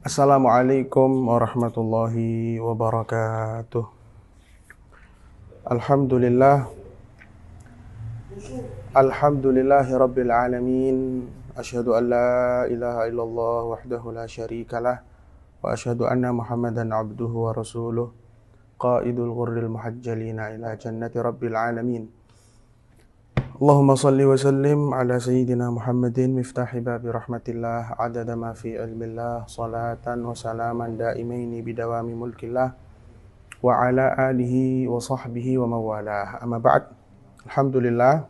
Assalamualaikum warahmatullahi wabarakatuh. Alhamdulillah, alhamdulillahi rabbil alamin. Asyhadu an la ilaha illallah wahdahu la syarikalah wa asyhadu anna Muhammadan abduhu wa rasuluh qaidul ghurril muhajjalina ila jannati rabbil alamin. Allahumma salli wa sallim ala sayyidina Muhammadin miftahi babi rahmatillah adada ma fi ilmillah salatan wa salaman daimaini bidawami mulkillah wa ala alihi wa sahbihi wa mawalah. Amma ba'd. Alhamdulillah,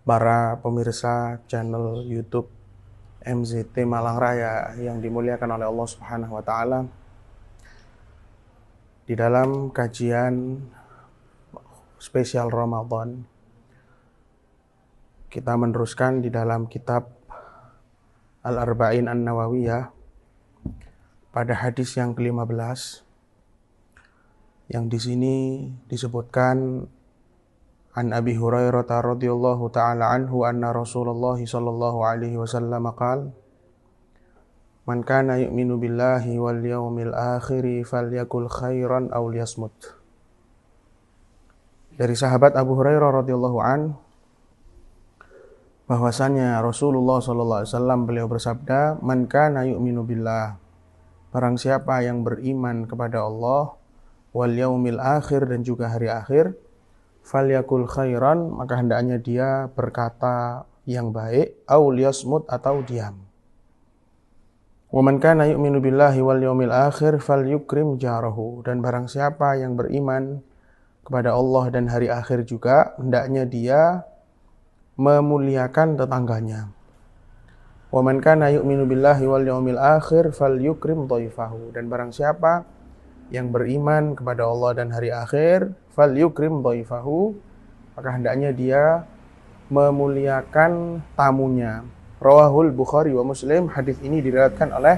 para pemirsa channel YouTube MZT Malang Raya yang dimuliakan oleh Allah Subhanahu wa taala. Di dalam kajian spesial Ramadan, kita meneruskan di dalam kitab Al-Arba'in An-Nawawiyah pada hadis yang ke-15, yang di sini disebutkan an Abi Hurairah radhiyallahu taala anhu anna Rasulullah sallallahu alaihi wasallam qaal man kana yu'minu billahi wal yawmil akhir falyakul khairan aw liyasmut. Dari sahabat Abu Hurairah radhiyallahu anhu bahwasanya Rasulullah sallallahu alaihi wasallam beliau bersabda, man kana yu'minu billah, barang siapa yang beriman kepada Allah, wal yaumil akhir, dan juga hari akhir, falyakul khairan, maka hendaknya dia berkata yang baik, au liyasmut, atau diam. Wa man kana yu'minu billahi wal yaumil akhir falyukrim jarahu, dan barang siapa yang beriman kepada Allah dan hari akhir juga, hendaknya dia memuliakan tetangganya. Wa man kana yu'minu billahi wal yaumil akhir falyukrim dhaifahu, dan barang siapa yang beriman kepada Allah dan hari akhir, falyukrim dhaifahu, maka hendaknya dia memuliakan tamunya. Rawahul Bukhari wa Muslim. Hadis ini diriwayatkan oleh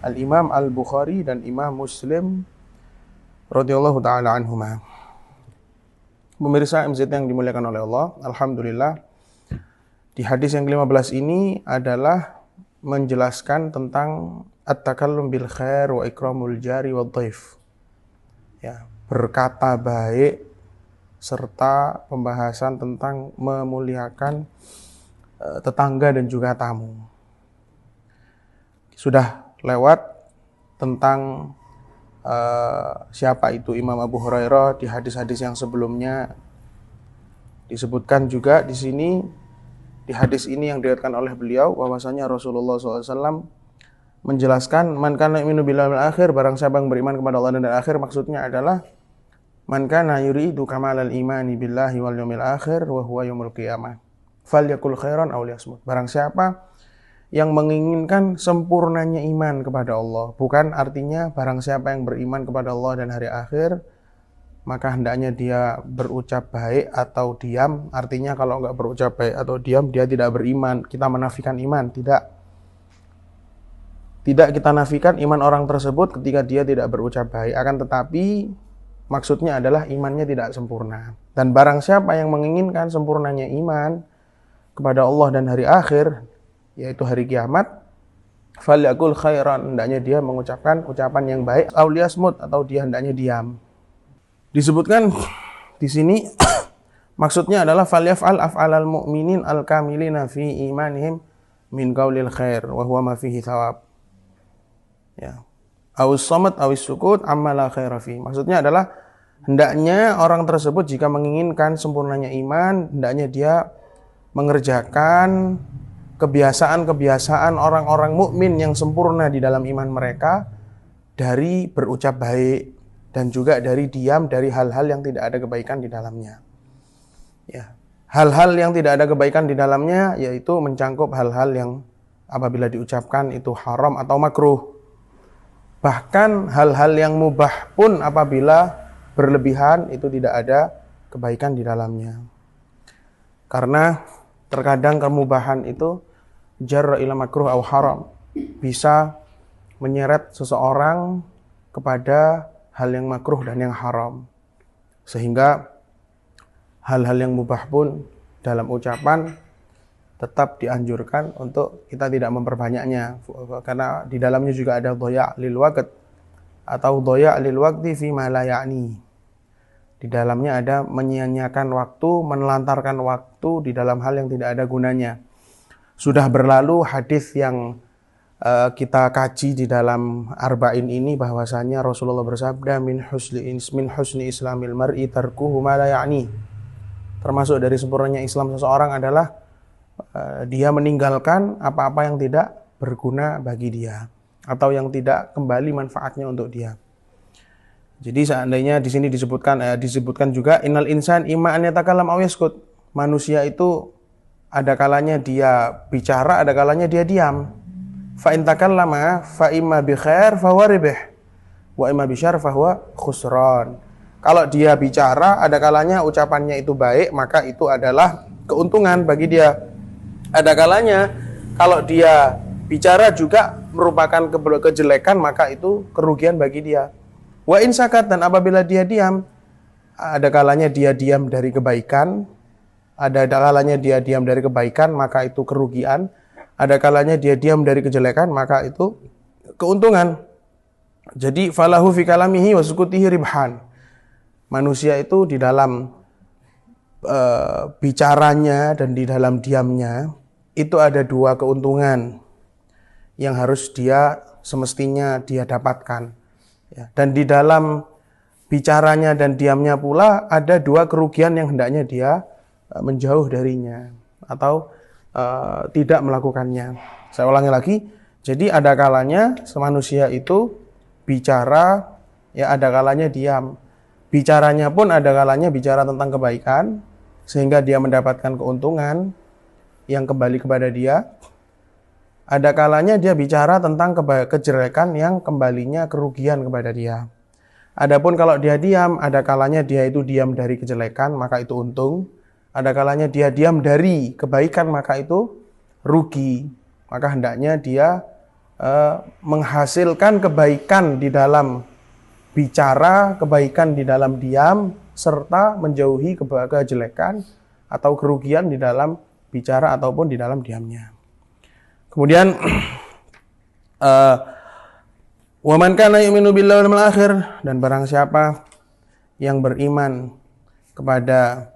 Al-Imam Al-Bukhari dan Imam Muslim radhiyallahu taala anhuma. Pemirsa MZ yang dimuliakan oleh Allah, alhamdulillah, di hadis yang ke-15 ini adalah menjelaskan tentang at-takallum bil khair wa ikramul jari wa dhaif. Ya, berkata baik serta pembahasan tentang memuliakan tetangga dan juga tamu. Sudah lewat tentang siapa itu Imam Abu Hurairah di hadis-hadis yang sebelumnya. Disebutkan juga di sini, di hadis ini yang diriwayatkan oleh beliau, bahwasanya Rasulullah SAW menjelaskan man kana yu'minu billahi wal akhir, barang siapa yang beriman kepada Allah dan akhir, maksudnya adalah man kana yuridu kamalal imani billahi wal yaumil akhir wa huwa yaumul qiyamah falyakul khairan aw liyasmut. Barang siapa yang menginginkan sempurnanya iman kepada Allah, bukan artinya barang siapa yang beriman kepada Allah dan hari akhir maka hendaknya dia berucap baik atau diam. Artinya kalau enggak berucap baik atau diam, dia tidak beriman. Kita menafikan iman. Tidak kita nafikan iman orang tersebut ketika dia tidak berucap baik. Akan tetapi maksudnya adalah imannya tidak sempurna. Dan barang siapa yang menginginkan sempurnanya iman kepada Allah dan hari akhir, yaitu hari kiamat, falyakul khairan, hendaknya dia mengucapkan ucapan yang baik, aw liyasmut, atau dia hendaknya diam. Disebutkan di sini maksudnya adalah falyaf'al af'alal mu'minin al-kamilina fi imanihim min qaulil khair wa huwa ma fihi thawab. Ya. Awis samat awis sukut amma la khaira fi. Maksudnya adalah hendaknya orang tersebut jika menginginkan sempurnanya iman, hendaknya dia mengerjakan kebiasaan-kebiasaan orang-orang mukmin yang sempurna di dalam iman mereka, dari berucap baik dan juga dari diam dari hal-hal yang tidak ada kebaikan di dalamnya. Ya, hal-hal yang tidak ada kebaikan di dalamnya yaitu mencangkup hal-hal yang apabila diucapkan itu haram atau makruh. Bahkan hal-hal yang mubah pun apabila berlebihan itu tidak ada kebaikan di dalamnya. Karena terkadang kemubahan itu jarra ila makruh au haram, bisa menyeret seseorang kepada hal yang makruh dan yang haram, sehingga hal-hal yang mubah pun dalam ucapan tetap dianjurkan untuk kita tidak memperbanyaknya, karena di dalamnya juga ada dhoya' lil waqt atau dhoya' lil waqti fi ma la ya'ni. Di dalamnya ada menyia-nyiakan waktu, menelantarkan waktu di dalam hal yang tidak ada gunanya. Sudah berlalu hadis yang kita kaji di dalam arba'in ini, bahwasanya Rasulullah bersabda min husni islamil mar'i tarkuhu ma la ya'ni. Termasuk dari sempurnanya Islam seseorang adalah dia meninggalkan apa-apa yang tidak berguna bagi dia atau yang tidak kembali manfaatnya untuk dia. Jadi seandainya di sini disebutkan juga innal insan imma an yatakallam aw yaskut. Manusia itu ada kalanya dia bicara, ada kalanya dia diam. Fa in takallama fa imma bi khair fa huwa ribh wa imma bi syarr fa huwa khusran. Kalau dia bicara, ada kalanya ucapannya itu baik, maka itu adalah keuntungan bagi dia. Ada kalanya kalau dia bicara juga merupakan kejelekan, maka itu kerugian bagi dia. Wa in sakat, dan apabila dia diam, ada kalanya dia diam dari kebaikan, ada kalanya dia diam dari kebaikan, maka itu kerugian. Ada kalanya dia diam dari kejelekan, maka itu keuntungan. Jadi falahu fi kalamihi wa sukutihi ribhan. Manusia itu di dalam bicaranya dan di dalam diamnya itu ada dua keuntungan yang harus dia semestinya dia dapatkan. Ya, dan di dalam bicaranya dan diamnya pula ada dua kerugian yang hendaknya dia menjauh darinya atau tidak melakukannya. Saya ulangi lagi. Jadi ada kalanya manusia itu bicara, ya ada kalanya diam. Bicaranya pun ada kalanya bicara tentang kebaikan sehingga dia mendapatkan keuntungan yang kembali kepada dia. Ada kalanya dia bicara tentang kejelekan yang kembalinya kerugian kepada dia. Adapun kalau dia diam, ada kalanya dia itu diam dari kejelekan, maka itu untung. Ada kalanya dia diam dari kebaikan, maka itu rugi. Maka hendaknya dia menghasilkan kebaikan di dalam bicara, kebaikan di dalam diam, serta menjauhi kejelekan atau kerugian di dalam bicara ataupun di dalam diamnya. Kemudian wa man kana yu'minu billahi wal yawmil akhir, dan barang siapa yang beriman kepada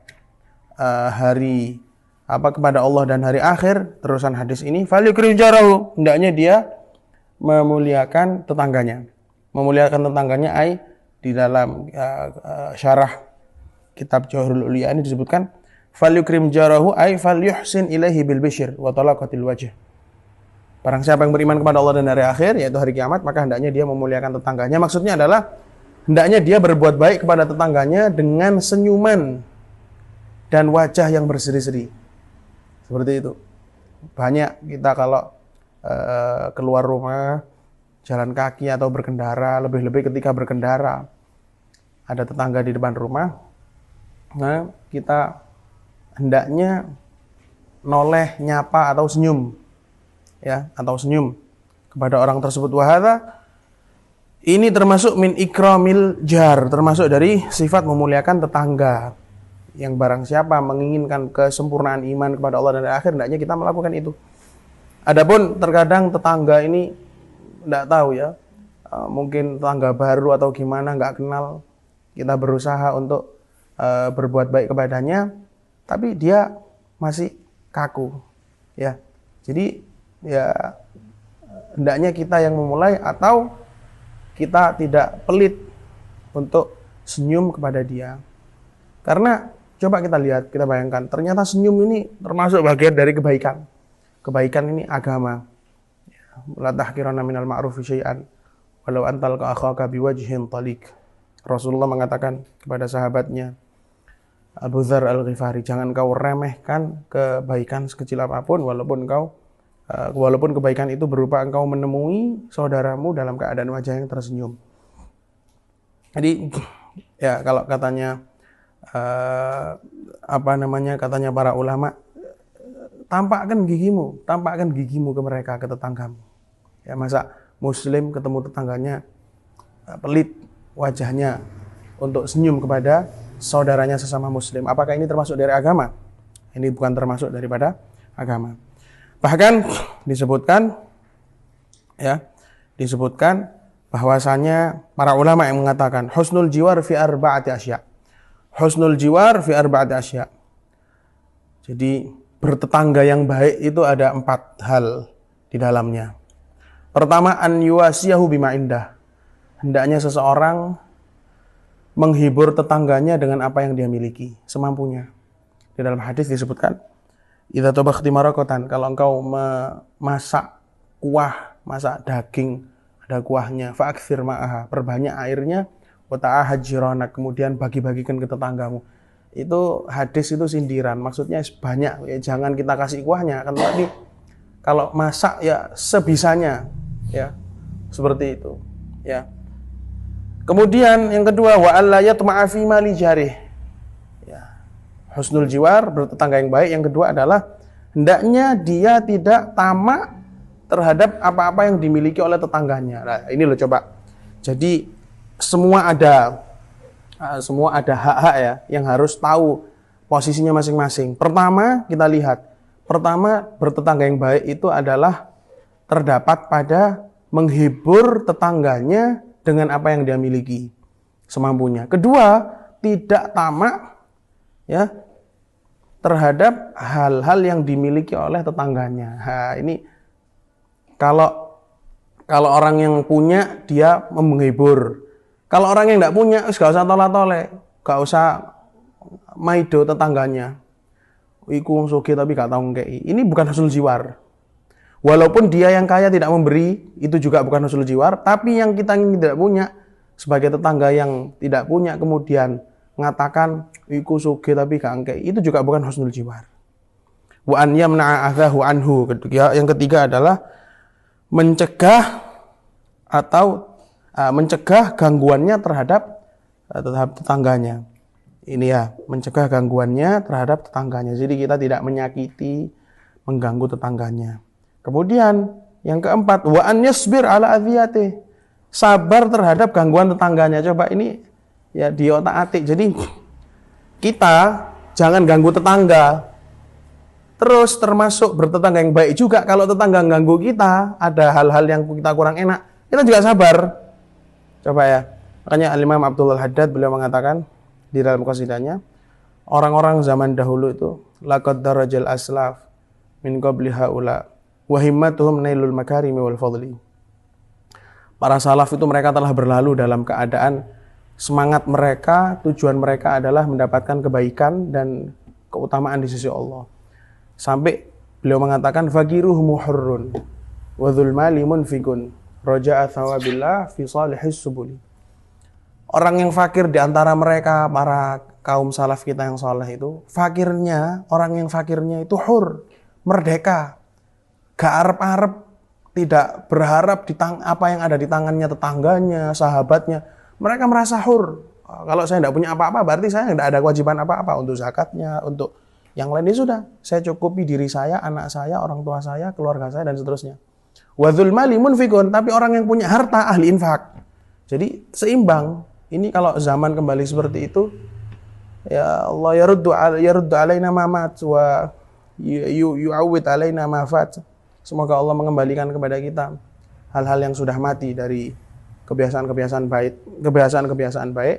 kepada Allah dan hari akhir, terusan hadis ini, falyukrim jarahu, hendaknya dia memuliakan tetangganya. Memuliakan tetangganya di dalam syarah kitab Jawahirul Ulia ini disebutkan falyukrim jarahu falyuhsin ilaihi bil bisyr wa talaqatil wajh. Barang siapa yang beriman kepada Allah dan hari akhir, yaitu hari kiamat, maka hendaknya dia memuliakan tetangganya. Maksudnya adalah hendaknya dia berbuat baik kepada tetangganya dengan senyuman dan wajah yang berseri-seri. Seperti itu. Banyak kita kalau keluar rumah, jalan kaki atau berkendara, lebih-lebih ketika berkendara, ada tetangga di depan rumah, nah kita hendaknya noleh, nyapa atau senyum, ya, atau senyum kepada orang tersebut. Wahada, ini termasuk min ikramil jar, termasuk dari sifat memuliakan tetangga. Yang barang siapa menginginkan kesempurnaan iman kepada Allah dan akhir, hendaknya kita melakukan itu. Adapun terkadang tetangga ini tidak tahu, ya, mungkin tetangga baru atau gimana, nggak kenal, kita berusaha untuk berbuat baik kepadanya, tapi dia masih kaku, ya. Jadi ya hendaknya kita yang memulai atau kita tidak pelit untuk senyum kepada dia. Karena coba kita lihat, kita bayangkan, ternyata senyum ini termasuk bagian dari kebaikan. Kebaikan ini agama. La tahqiranna minal ma'rufi syai'an walau antal akhaka biwajhin taliq. Rasulullah mengatakan kepada sahabatnya Abu Dzar Al-Ghifari, jangan kau remehkan kebaikan sekecil apapun, walaupun kebaikan itu berupa engkau menemui saudaramu dalam keadaan wajah yang tersenyum. Jadi ya kalau katanya katanya para ulama, tampakkan gigimu ke mereka, ke tetanggamu. Ya, masa muslim ketemu tetangganya pelit wajahnya untuk senyum kepada saudaranya sesama muslim. Apakah ini termasuk dari agama? Ini bukan termasuk daripada agama. Bahkan disebutkan bahwasanya para ulama yang mengatakan husnul jiwar fi arba'ati asya. Husnul jiwar fi arba'ati asya. Jadi bertetangga yang baik itu ada 4 hal di dalamnya. Pertama, an yuwasiyahu bima indah. Hendaknya seseorang menghibur tetangganya dengan apa yang dia miliki, semampunya. Di dalam hadis disebutkan, idza tabakhti marakotan, kalau engkau memasak kuah, masak daging, ada kuahnya, fa'akthir ma'aha, perbanyak airnya, wa ta'ahad jiranak, kemudian bagi-bagikan ke tetanggamu. Itu hadis itu sindiran, maksudnya banyak, ya jangan kita kasih kuahnya, kan tadi kalau masak ya sebisanya, ya seperti itu, ya. Kemudian yang kedua, wa alla yatma'a fi mali jarih. Ya. Husnul jiwar, bertetangga yang baik. Yang kedua adalah hendaknya dia tidak tamak terhadap apa-apa yang dimiliki oleh tetangganya. Nah, ini loh coba. Jadi semua ada hak-hak ya yang harus tahu posisinya masing-masing. Pertama, kita lihat. Pertama, bertetangga yang baik itu adalah terdapat pada menghibur tetangganya dengan apa yang dia miliki, semampunya. Kedua, tidak tamak ya terhadap hal-hal yang dimiliki oleh tetangganya. Nah, ini kalau orang yang punya dia menghibur. Kalau orang yang tidak punya, gak usah tolak-tolek, gak usah maido tetangganya. Iku sugih tapi gak tahu ngekei. Ini bukan husnul jiwar. Walaupun dia yang kaya tidak memberi, itu juga bukan husnul jiwar. Tapi yang kita tidak punya, sebagai tetangga yang tidak punya, kemudian mengatakan, iku sugih tapi gak ngekei, itu juga bukan husnul jiwar. Wa an yamna'a adzahu anhu. Yang ketiga adalah mencegah gangguannya terhadap tetangganya. Ini ya, mencegah gangguannya terhadap tetangganya. Jadi kita tidak menyakiti, mengganggu tetangganya. Kemudian yang keempat, wa an yasbir ala adhiyati. Sabar terhadap gangguan tetangganya. Coba ini ya di otak-atik. Jadi kita jangan ganggu tetangga. Terus termasuk bertetangga yang baik juga. Kalau tetangga ganggu kita, ada hal-hal yang kita kurang enak, kita juga sabar. Coba ya. Makanya Al-Imam Abdul Haddad beliau mengatakan di dalam qasidahnya, orang-orang zaman dahulu itu laqad darajal aslaf min qabli haula wa himmatuhum nailul makarimi wal fadli. Para salaf itu mereka telah berlalu dalam keadaan semangat mereka, tujuan mereka adalah mendapatkan kebaikan dan keutamaan di sisi Allah. Sampai beliau mengatakan faqiruhum hurrun wa dzul mali munfikun raja'a thawabillah fi salihis subuli. Orang yang fakir di antara mereka, para kaum salaf kita yang saleh itu, orang yang fakirnya itu hur, merdeka. Gak arep-arep, tidak berharap apa yang ada di tangannya tetangganya, sahabatnya. Mereka merasa hur. Kalau saya tidak punya apa-apa, berarti saya tidak ada kewajiban apa-apa untuk zakatnya, untuk yang lain. Ini sudah, saya cukupi diri saya, anak saya, orang tua saya, keluarga saya, dan seterusnya. Wa dzul mali munfikun, tapi orang yang punya harta, ahli infak. Jadi seimbang. Ini kalau zaman kembali seperti itu, ya Allah yaruddu alaina ma mat wa yu'awwid alaina ma fat. Semoga Allah mengembalikan kepada kita hal-hal yang sudah mati dari kebiasaan-kebiasaan baik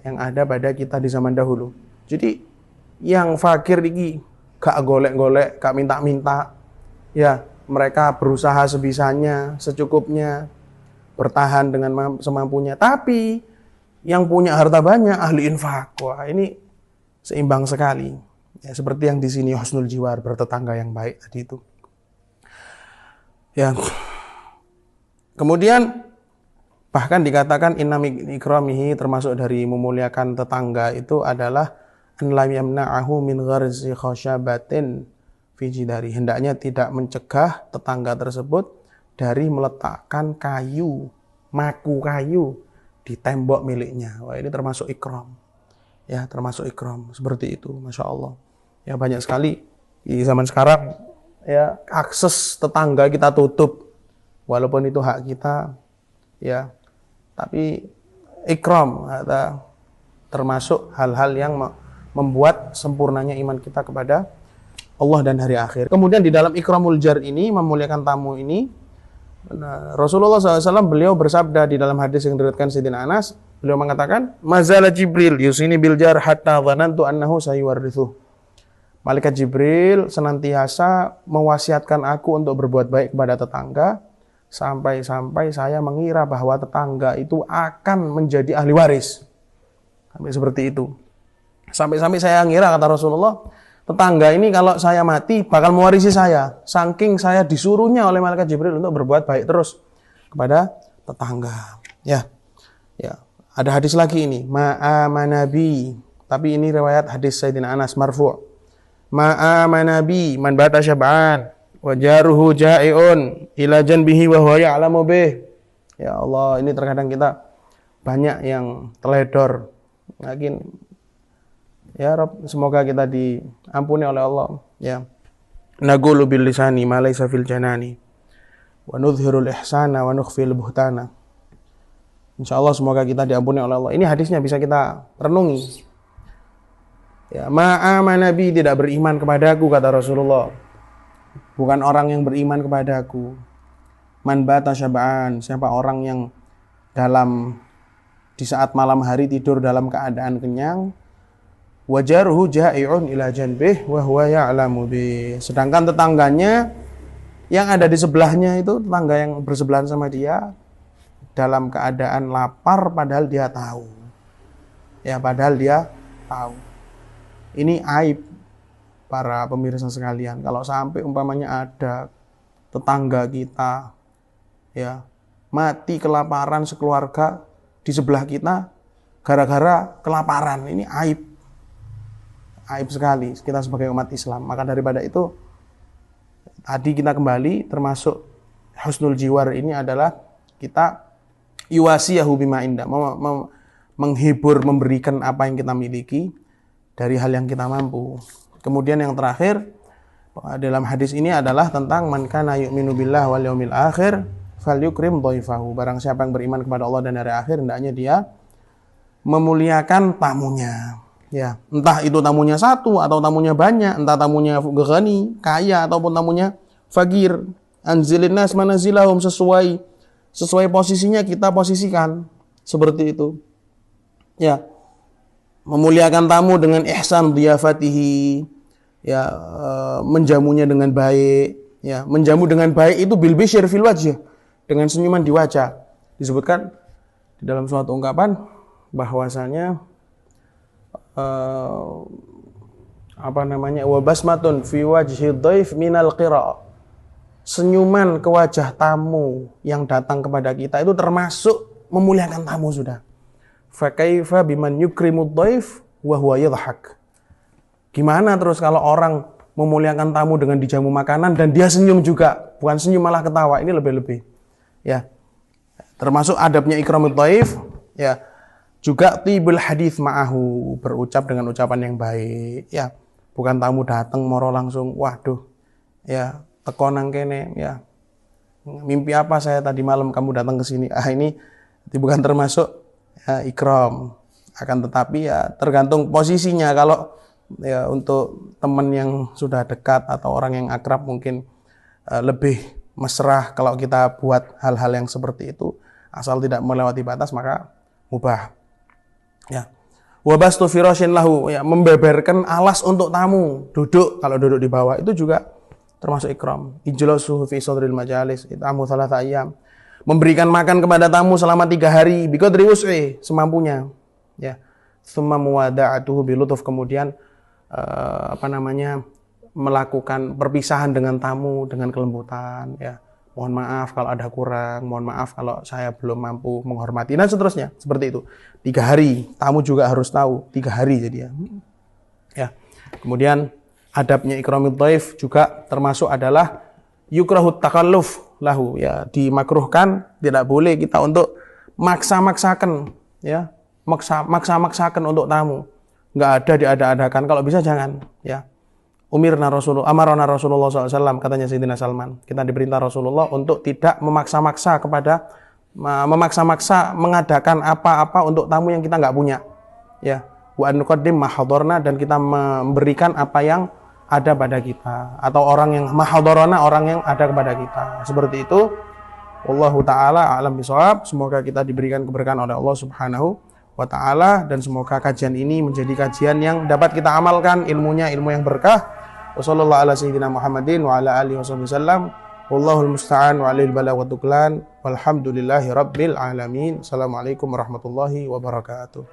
yang ada pada kita di zaman dahulu. Jadi yang fakir ini gak golek-golek, gak minta-minta. Ya, mereka berusaha sebisanya, secukupnya, bertahan dengan semampunya. Tapi yang punya harta banyak, ahli infak. Wah, ini seimbang sekali. Ya, seperti yang di sini husnul jiwar, bertetangga yang baik tadi itu. Ya. Kemudian bahkan dikatakan inna ikramihi, termasuk dari memuliakan tetangga itu adalah an lam yamna'ahu min gharzi khasyabatin fi jidari. Hendaknya tidak mencegah tetangga tersebut dari meletakkan maku kayu di tembok miliknya. Wah, ini termasuk ikram. Ya, termasuk ikram. Seperti itu, Masya Allah. Ya, banyak sekali di zaman sekarang ya akses tetangga kita tutup. Walaupun itu hak kita, ya. Tapi ikram termasuk hal-hal yang membuat sempurnanya iman kita kepada Allah dan hari akhir. Kemudian di dalam ikramul jar ini, memuliakan tamu ini, Rasulullah SAW beliau bersabda di dalam hadis yang diriwayatkan Sayyidina Anas, beliau mengatakan, "Mazala Jibril yusini bil jar hatta dhanantu annahu sayuwarithu." Malaikat Jibril senantiasa mewasiatkan aku untuk berbuat baik kepada tetangga, sampai-sampai saya mengira bahwa tetangga itu akan menjadi ahli waris. Sampai seperti itu. Sampai-sampai saya ngira, kata Rasulullah, tetangga ini kalau saya mati bakal mewarisi saya. Saking saya disuruhnya oleh malaikat Jibril untuk berbuat baik terus kepada tetangga. Ya. Ada hadis lagi ini, ma'amanabi. Tapi ini riwayat hadis Sayyidina Anas marfu'. Ma'amanabi man bata syab'an wa jaruhu ja'iun ila janbihi wa huwa ya'lamu bih. Ya Allah, ini terkadang kita banyak yang teledor. Mungkin ya Rabb, semoga kita diampuni oleh Allah. Ya. Naqulu bil lisani ma laysa fil janani wa nudhhirul ihsana wa nukhfil buhtana. Insyaallah semoga kita diampuni oleh Allah. Ini hadisnya bisa kita renungi. Ya, ma'amanabi, tidak beriman kepadaku, kata Rasulullah. Bukan orang yang beriman kepadaku. Man bata syab'an, siapa orang yang di saat malam hari tidur dalam keadaan kenyang. Wajaruhu ja'i'un ila janbih wa huwa ya'lamu bih. Sedangkan tetangganya yang ada di sebelahnya itu, tetangga yang bersebelahan sama dia, dalam keadaan lapar padahal dia tahu. Ya, padahal dia tahu. Ini aib para pemirsa sekalian. Kalau sampai umpamanya ada tetangga kita ya mati kelaparan sekeluarga di sebelah kita gara-gara kelaparan, ini aib. Aib sekali kita sebagai umat Islam. Maka daripada itu tadi kita kembali termasuk husnul jiwar ini adalah kita yuwasiyahu bima inda, menghibur, memberikan apa yang kita miliki dari hal yang kita mampu. Kemudian yang terakhir dalam hadis ini adalah tentang man kana yu'minu billahi wal yaumil akhir falyukrim dhaifahu. Barang siapa yang beriman kepada Allah dan hari akhir, hendaknya dia memuliakan tamunya. Ya, entah itu tamunya satu atau tamunya banyak, entah tamunya ghani, kaya ataupun tamunya fakir. Anzilin nas manazilahum, sesuai posisinya kita posisikan seperti itu. Ya. Memuliakan tamu dengan ihsan dhiyafatihi, ya, menjamunya dengan baik, ya, menjamu dengan baik itu bil bisyr fil wajh, dengan senyuman di wajah. Disebutkan di dalam suatu ungkapan bahwasanya wa basmatun fi wajhi dhaif minal qira. Senyuman ke wajah tamu yang datang kepada kita itu termasuk memuliakan tamu sudah. Fakaifa biman yukrimud dhaif wa huwa yadhhak. Gimana terus kalau orang memuliakan tamu dengan dijamu makanan dan dia senyum juga, bukan senyum malah ketawa, ini lebih-lebih. Ya. Termasuk adabnya ikramud dhaif, ya. Juga tibul hadits ma'ahu, berucap dengan ucapan yang baik, ya. Bukan tamu datang moro langsung, waduh. Ya, teko nang kene, ya. Mimpi apa saya tadi malam kamu datang ke sini? Ini bukan termasuk ikram. Akan tetapi ya tergantung posisinya. Kalau ya untuk teman yang sudah dekat atau orang yang akrab mungkin lebih mesra kalau kita buat hal-hal yang seperti itu, asal tidak melewati batas maka mubah. Ya. Wabastu firasyin lahu, ya, membeberkan alas untuk tamu, duduk, kalau duduk di bawah itu juga termasuk ikram. Ijlasu fi sadril majalis, itamu thalatha ayyam. Memberikan makan kepada tamu selama 3 hari, biqadri wus'i, semampunya. Ya. Tsumma muwada'atuhu bilutuf, kemudian melakukan perpisahan dengan tamu dengan kelembutan, ya. Mohon maaf kalau ada kurang, mohon maaf kalau saya belum mampu menghormati, dan seterusnya. Seperti itu. 3 hari, tamu juga harus tahu, 3 hari jadi ya. Ya. Kemudian adabnya ikramul dhaif juga termasuk adalah yukrahut takalluf lahu, ya, dimakruhkan, tidak boleh kita untuk maksa-maksakan, ya, maksa-maksakan untuk tamu, nggak ada diada-adakan, kalau bisa jangan, ya. Amarna Rasulullah SAW, katanya Sayyidina Salman, kita diperintah Rasulullah untuk tidak memaksa-maksa mengadakan apa-apa untuk tamu yang kita nggak punya, ya. Wa an nuqaddim ma hadarna, dan kita memberikan apa yang ada pada kita, atau orang yang mahadharana, orang yang ada kepada kita. Seperti itu. Wallahu ta'ala a'lam bishawab. Semoga kita diberikan keberkahan oleh Allah Subhanahu wa ta'ala, dan semoga kajian ini menjadi kajian yang dapat kita amalkan, ilmunya ilmu yang berkah. Wassallallahu ala sayyidina Muhammadin wa ala alihi wasallam. Wallahul musta'an wa alaihi balagh wa tuqlan. Walhamdulillahi rabbil alamin. Assalamualaikum warahmatullahi wabarakatuh.